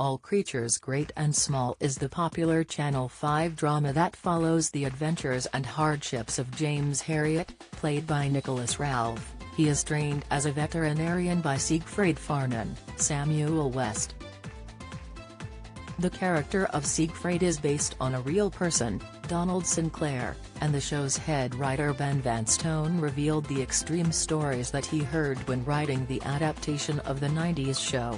All Creatures Great and Small is the popular Channel 5 drama that follows the adventures and hardships of James Herriot, played by Nicholas Ralph. He is trained as a veterinarian by Siegfried Farnon, Samuel West. The character of Siegfried is based on a real person, Donald Sinclair, and the show's head writer Ben Van Stone revealed the extreme stories that he heard when writing the adaptation of the 90s show.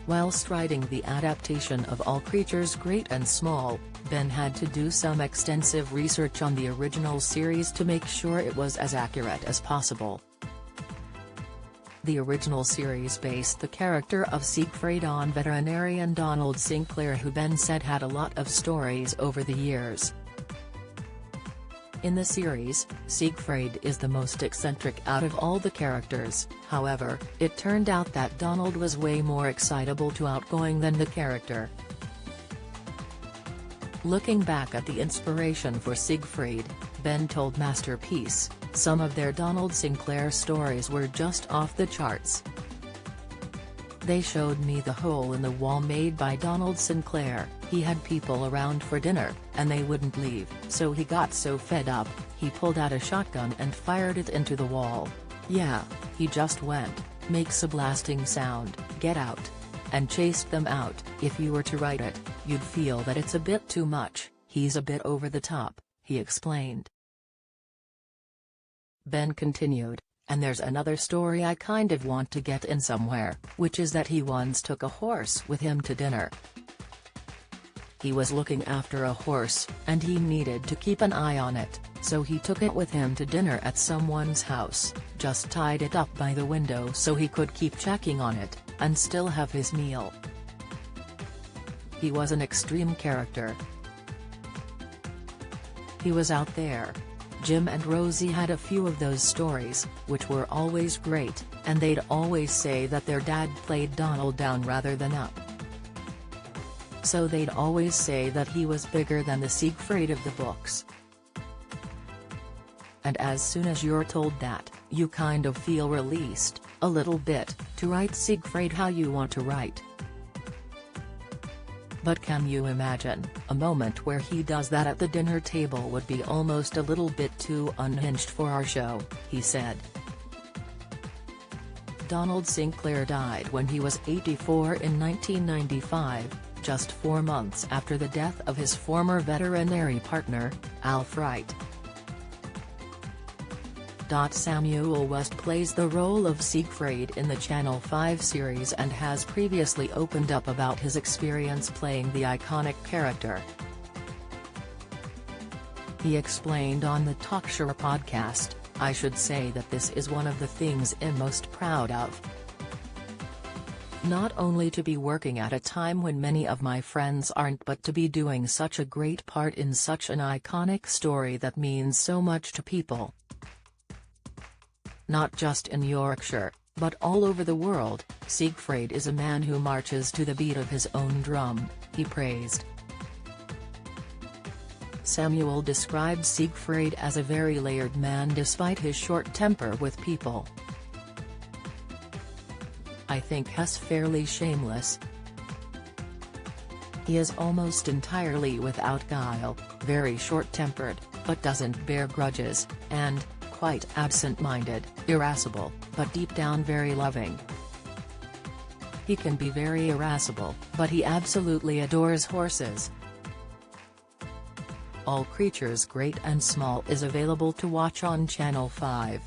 Whilst writing the adaptation of All Creatures Great and Small, Ben had to do some extensive research on the original series to make sure it was as accurate as possible. The original series based the character of Siegfried on veterinarian Donald Sinclair, who Ben said had a lot of stories over the years. In the series, Siegfried is the most eccentric out of all the characters. However, it turned out that Donald was way more excitable to outgoing than the character. Looking back at the inspiration for Siegfried, Ben told Masterpiece, "Some of their Donald Sinclair stories were just off the charts. They showed me the hole in the wall made by Donald Sinclair. He had people around for dinner, and they wouldn't leave, so he got so fed up, he pulled out a shotgun and fired it into the wall. Yeah, he just went, makes a blasting sound, get out, and chased them out. If you were to write it, you'd feel that it's a bit too much, he's a bit over the top," he explained. Ben continued, "And there's another story I kind of want to get in somewhere, which is that he once took a horse with him to dinner. He was looking after a horse, and he needed to keep an eye on it, so he took it with him to dinner at someone's house, just tied it up by the window so he could keep checking on it, and still have his meal. He was an extreme character. He was out there." Jim and Rosie had a few of those stories, which were always great, and they'd always say that their dad played Donald down rather than up. So they'd always say that he was bigger than the Siegfried of the books. And as soon as you're told that, you kind of feel released, a little bit, to write Siegfried how you want to write. But can you imagine, a moment where he does that at the dinner table would be almost a little bit too unhinged for our show," he said. Donald Sinclair died when he was 84 in 1995, just 4 months after the death of his former veterinary partner, Alf Wright. Samuel West plays the role of Siegfried in the Channel 5 series and has previously opened up about his experience playing the iconic character. He explained on the Talk Show podcast, "I should say that this is one of the things I'm most proud of. Not only to be working at a time when many of my friends aren't, but to be doing such a great part in such an iconic story that means so much to people. Not just in Yorkshire, but all over the world. Siegfried is a man who marches to the beat of his own drum," he praised. Samuel described Siegfried as a very layered man despite his short temper with people. "I think he's fairly shameless. He is almost entirely without guile, very short-tempered, but doesn't bear grudges, and quite absent-minded, irascible, but deep down very loving. He can be very irascible, but he absolutely adores horses." All Creatures Great and Small is available to watch on Channel 5.